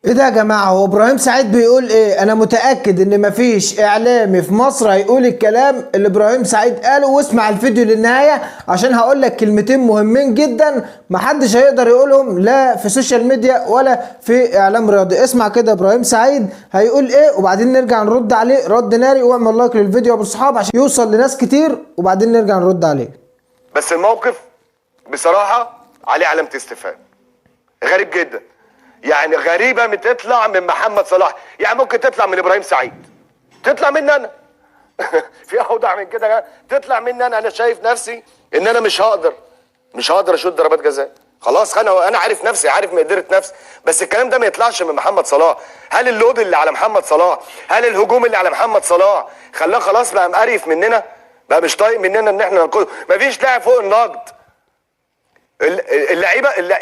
ايه ده يا جماعة؟ هو ابراهيم سعيد بيقول ايه؟ انا متأكد ان مفيش اعلامي في مصر هيقول الكلام اللي ابراهيم سعيد قاله، واسمع الفيديو للنهاية عشان هقول لك كلمتين مهمين جدا محدش هيقدر يقولهم لا في السوشيال ميديا ولا في اعلام رياضي. اسمع كده ابراهيم سعيد هيقول ايه وبعدين نرجع نرد عليه رد ناري، واعمل لايك للفيديو يا ابو الصحاب عشان يوصل لناس كتير وبعدين نرجع نرد عليه. بس الموقف بصراحة عليه علامة استفهام، غريب جدا. يعني غريبة بتطلع من محمد صلاح، يعني ممكن تطلع من ابراهيم سعيد، تطلع مني انا في اوضح من كده؟ تطلع مني انا شايف نفسي ان انا مش هقدر اشوط ضربات جزاء. خلاص انا عارف نفسي، عارف مقدرة نفسي، بس الكلام ده ما يطلعش من محمد صلاح. هل اللود اللي على محمد صلاح، هل الهجوم اللي على محمد صلاح خلاه خلاص بقى مقرف مننا، بقى مش طايق مننا ان احنا ننقذه؟ مفيش لاعب فوق النقد.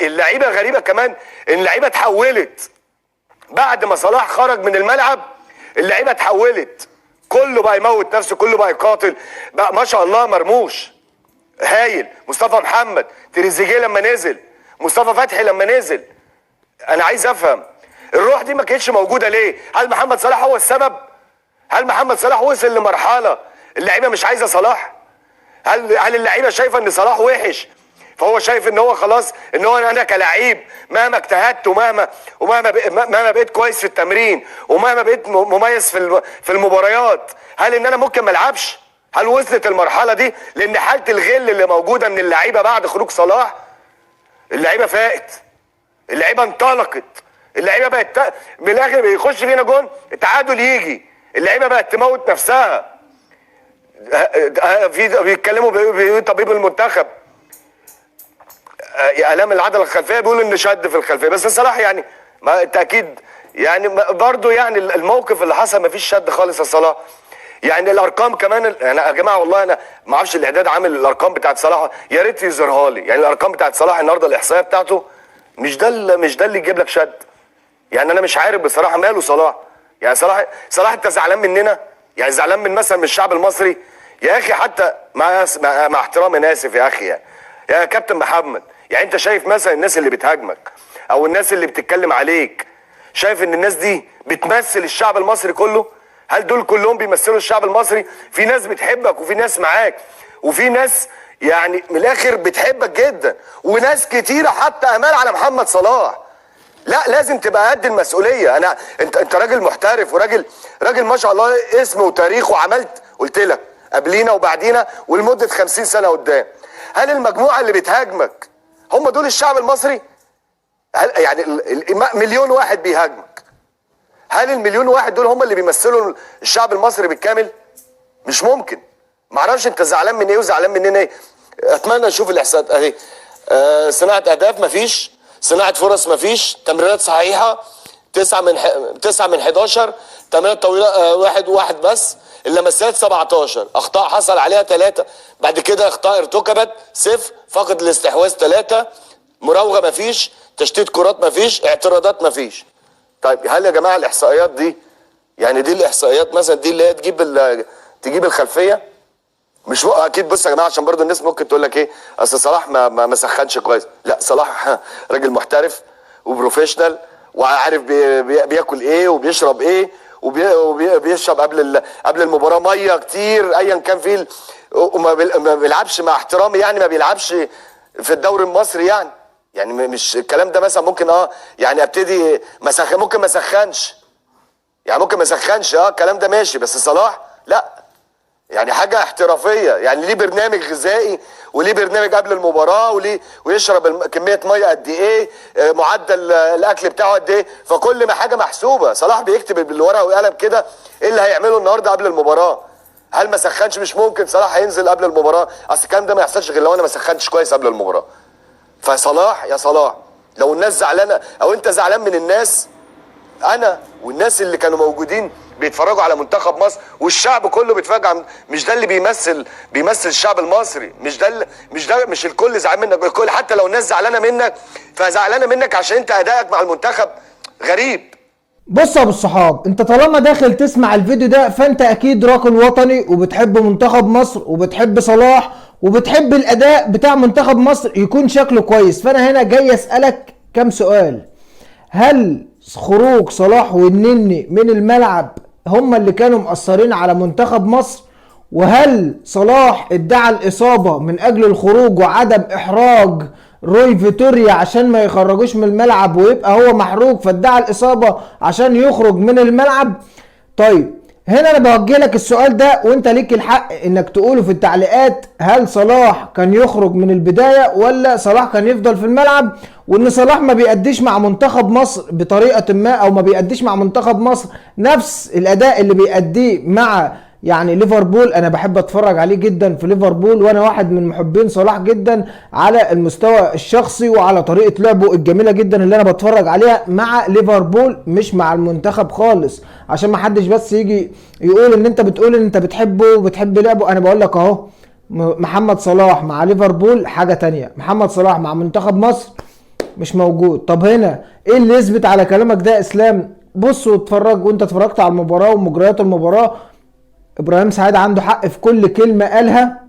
اللعيبه غريبه كمان، ان اللعيبه اتحولت بعد ما صلاح خرج من الملعب. اللعيبه اتحولت، كله بقى يموت نفسه، كله بقى يقاتل بقى، ما شاء الله. مرموش هايل، مصطفى محمد، تريزيجيه لما نزل، مصطفى فتحي لما نزل. انا عايز افهم الروح دي ما كانتش موجوده ليه؟ هل محمد صلاح هو السبب؟ هل محمد صلاح وصل لمرحله اللعيبه مش عايزه صلاح؟ هل اللعيبه شايفه ان صلاح وحش فهو شايف ان هو خلاص، ان هو انا كلاعب مهما اجتهدت ومهما بقيت كويس في التمرين ومهما بقيت مميز في المباريات، هل ان انا ممكن ما العبش؟ هل وصلت المرحله دي؟ لان حاله الغل اللي موجوده من اللعيبه بعد خروج صلاح، اللعيبه فاقت، اللعيبه انطلقت، اللعيبه بقت من الاخر بيخش فينا جون التعادل يجي، اللعيبه بقت تموت نفسها. بيتكلموا طبيب المنتخب الام العضله الخلفيه، بيقول ان شد في الخلفيه، بس الصراحه يعني ما التاكيد يعني برضو يعني الموقف اللي حصل ما فيش شد خالص يا صلاح. يعني الارقام كمان، انا يا جماعه والله انا ما اعرفش الاعداد عامل الارقام بتاعت صلاح، يا ريت يظهرها لي. يعني الارقام بتاعت صلاح النهارده الاحصائيه بتاعته مش ده اللي يجيب لك شد. يعني انا مش عارف بصراحه ماله صلاح. يعني صلاح انت زعلان مننا؟ يعني زعلان من مثلا من الشعب المصري؟ يا اخي حتى مع احترامي انا اسف يا اخي، يعني يا كابتن محمد، يعني انت شايف مثلا الناس اللي بتهاجمك او الناس اللي بتتكلم عليك، شايف ان الناس دي بتمثل الشعب المصري كله؟ هل دول كلهم بيمثلوا الشعب المصري؟ في ناس بتحبك وفي ناس معاك وفي ناس يعني من الاخر بتحبك جدا، وناس كتيره حتى امال على محمد صلاح. لا لازم تبقى قد المسؤوليه. انت راجل محترف وراجل ما شاء الله اسم وتاريخ، وعملت قلت لك قبلينا وبعدينا ولمده 50 سنه قدام. هل المجموعه اللي بتهاجمك هم دول الشعب المصري؟ هل يعني مليون واحد بيهاجمك، هل المليون واحد دول هم اللي بيمثلوا الشعب المصري بالكامل؟ مش ممكن. معرفش انت زعلان من ايه وزعلان مننا ايه. اتمنى اشوف الاحصاءات اهي. صناعه اهداف مفيش، صناعه فرص مفيش، تمريرات صحيحه 9 من 11، تمريرات طويله واحد بس، اللمسات 17، اخطاء حصل عليها 3، بعد كده اخطاء ارتكبت 0، فقد الاستحواذ 3، مراوغه مفيش، تشتيت كرات مفيش، اعتراضات مفيش. طيب هل يا جماعه الاحصائيات دي، يعني دي الاحصائيات مثلا دي اللي هي تجيب الخلفيه؟ مش اكيد. بص يا جماعه عشان برضو الناس ممكن تقول لك ايه، اصل صلاح ما سخنش كويس. لا صلاح راجل محترف وبروفيشنال وعارف بياكل ايه وبيشرب ايه، وبيشرب قبل المباراه ميه كتير ايا كان فيه، وما بيلعبش مع احترامي، يعني ما بيلعبش في الدوري المصري. يعني مش الكلام ده مثلا ممكن يعني ابتدي ممكن ما سخنش، يعني ممكن ما سخنش الكلام ده ماشي، بس صلاح لا، يعني حاجه احترافيه. يعني ليه برنامج غذائي وليه برنامج قبل المباراه ويشرب كميه ميه قد ايه، معدل الاكل بتاعه قد ايه، فكل ما حاجه محسوبه. صلاح بيكتب بالورقه والقلم كده ايه اللي هيعمله النهارده قبل المباراه. هل ما سخنش؟ مش ممكن صلاح هينزل قبل المباراه، اصل الكلام ده ما يحصلش غير لو انا ما سخنتش كويس قبل المباراه. فصلاح يا صلاح لو الناس زعلانه او انت زعلان من الناس، انا والناس اللي كانوا موجودين بيتفرجوا على منتخب مصر والشعب كله بيتفرج مش ده اللي بيمثل الشعب المصري. مش الكل زعلان منك، الكل حتى لو الناس زعلانه منك فزعلانه منك عشان انت ادائك مع المنتخب غريب. بص يا ابو الصحاب، انت طالما داخل تسمع الفيديو ده فانت اكيد راجل وطني وبتحب منتخب مصر وبتحب صلاح وبتحب الاداء بتاع منتخب مصر يكون شكله كويس. فانا هنا جاي اسالك كام سؤال. هل خروج صلاح والنني من الملعب هم اللي كانوا مأثرين على منتخب مصر؟ وهل صلاح ادعى الإصابة من أجل الخروج وعدم إحراج روي فيتوريا عشان ما يخرجوش من الملعب ويبقى هو محروق فادعى الإصابة عشان يخرج من الملعب؟ طيب هنا انا بوجه لك السؤال ده وانت ليك الحق انك تقوله في التعليقات. هل صلاح كان يخرج من البداية ولا صلاح كان يفضل في الملعب؟ وان صلاح ما بيأديش مع منتخب مصر بطريقة ما او ما بيأديش مع منتخب مصر نفس الاداء اللي بيأديه مع يعني ليفربول. انا بحب اتفرج عليه جدا في ليفربول، وانا واحد من محبين صلاح جدا على المستوى الشخصي وعلى طريقة لعبه الجميلة جدا اللي انا بتفرج عليها مع ليفربول مش مع المنتخب خالص. عشان ما حدش بس يجي يقول ان انت بتقول ان انت بتحبه وبتحب لعبه. انا بقول لك اهو، محمد صلاح مع ليفربول حاجة تانية، محمد صلاح مع منتخب مصر مش موجود. طب هنا ايه اللي يثبت على كلامك ده يا اسلام؟ بص واتفرج، وانت اتفرجت على المباراة ومجريات المباراة، ابراهيم سعيد عنده حق في كل كلمة قالها.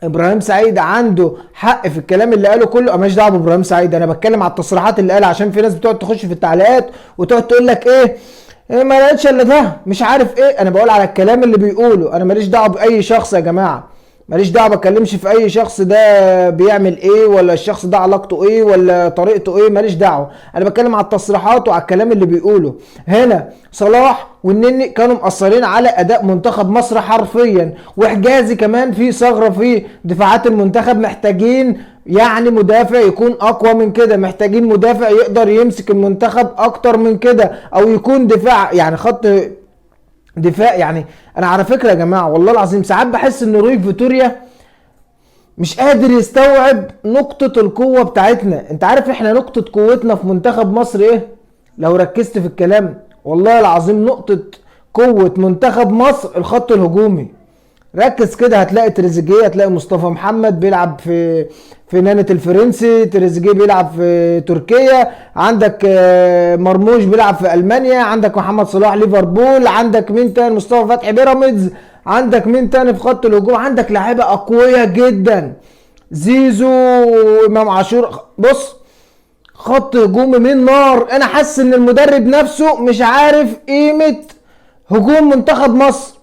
ابراهيم سعيد عنده حق في الكلام اللي قاله كله. ماليش دعوه بابراهيم سعيد، انا بتكلم على التصريحات اللي قالها، عشان في ناس بتقعد تخش في التعليقات وتقعد تقول لك ايه ما لقيتش الا ده مش عارف ايه. انا بقول على الكلام اللي بيقوله، انا ماليش دعوه باي شخص يا جماعه، ماليش دعوه، بتكلمش في اي شخص ده بيعمل ايه ولا الشخص ده علاقته ايه ولا طريقته ايه، ماليش دعوه. انا بتكلم على التصريحات وعلى الكلام اللي بيقوله. هنا صلاح والنني كانوا مأثرين على اداء منتخب مصر حرفيا، وحجازي كمان في ثغره في دفاعات المنتخب. محتاجين يعني مدافع يكون اقوى من كده، محتاجين مدافع يقدر يمسك المنتخب اكتر من كده، او يكون دفاع يعني خط دفاع. يعني انا على فكره يا جماعه والله العظيم ساعات بحس ان روي فيتوريا مش قادر يستوعب نقطه القوه بتاعتنا. انت عارف احنا نقطه قوتنا في منتخب مصر ايه؟ لو ركزت في الكلام والله العظيم نقطه قوه منتخب مصر الخط الهجومي. ركز كده هتلاقي تريزيجيه، هتلاقي مصطفى محمد بيلعب في نانت الفرنسي، تريزيجيه بيلعب في تركيا، عندك مرموش بيلعب في المانيا، عندك محمد صلاح ليفربول، عندك مين تاني مصطفى فتحي بيراميدز، عندك مين تاني في خط الهجوم، عندك لعيبه اقوياء جدا زيزو امام عاشور. بص خط هجومي من نار. انا حاسس ان المدرب نفسه مش عارف قيمه هجوم منتخب مصر.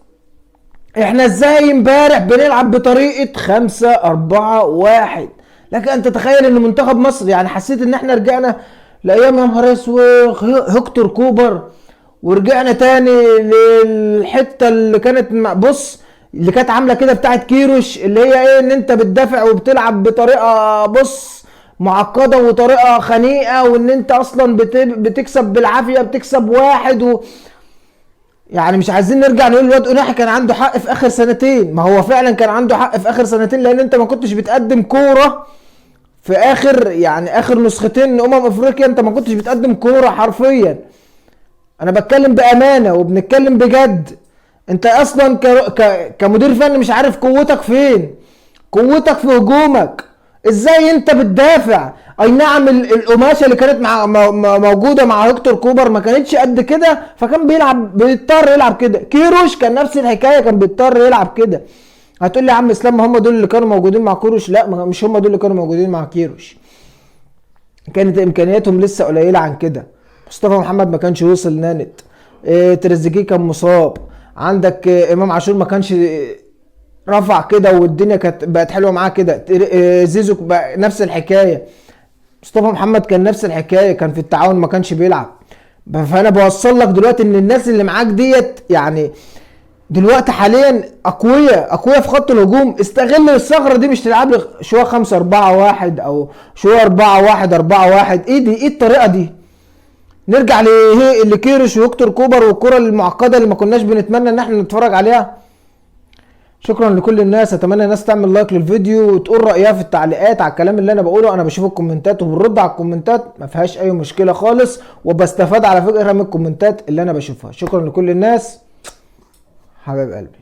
احنا ازاي امبارح بنلعب بطريقة 5-4-1، لكن انت تخيل ان منتخب مصر يعني حسيت ان احنا رجعنا لايام يا نهار اسود هكتور كوبر، ورجعنا تاني للحتة اللي كانت بص اللي كانت عاملة كده بتاعت كيروش، اللي هي ايه ان انت بتدافع وبتلعب بطريقة بص معقدة وطريقة خنيقة، وان انت اصلا بتكسب بالعافية، بتكسب واحد يعني مش عايزين نرجع نقول الواد قناحي كان عنده حق في اخر سنتين. ما هو فعلا كان عنده حق في اخر سنتين، لان انت ما كنتش بتقدم كورة في اخر يعني اخر نسختين افريقيا، انت ما كنتش بتقدم كورة حرفيا. انا بتكلم بامانة وبنتكلم بجد. انت اصلا كمدير فني مش عارف قوتك فين، قوتك في هجومك. ازاي انت بتدافع؟ اي نعم القماشه اللي كانت موجوده مع هكتور كوبر ما كانتش قد كده، فكان بيضطر يلعب كده. كيروش كان نفس الحكايه، كان بيضطر يلعب كده. هتقول لي يا عم اسلام ما هم دول اللي كانوا موجودين مع كيروش؟ لا مش هم دول اللي كانوا موجودين مع كيروش، كانت امكانياتهم لسه قليله عن كده. مصطفى محمد ما كانش وصل نانت، تريزيجيه كان مصاب، عندك امام عاشور ما كانش رفع كده والدنيا كانت بقت حلوه معاه كده، زيزو نفس الحكايه، مصطفى محمد كان نفس الحكايه، كان في التعاون ما كانش بيلعب. فانا بوصل لك دلوقتي ان الناس اللي معاك ديت يعني دلوقتي حاليا اقوياء في خط الهجوم. استغل الثغره دي، مش تلعب لي شويه 5-4-1 او شويه 4-1-4-1. ايه دي؟ ايه الطريقه دي؟ نرجع لكيروش وهكتور كوبر والكره المعقده اللي ما كناش بنتمنى ان احنا نتفرج عليها. شكرا لكل الناس، اتمنى الناس تعمل لايك للفيديو وتقول رايها في التعليقات على الكلام اللي انا بقوله. انا بشوف الكومنتات وبنرد على الكومنتات، ما فيهاش اي مشكله خالص، وبستفاد على فكره من الكومنتات اللي انا بشوفها. شكرا لكل الناس حبايب قلبي.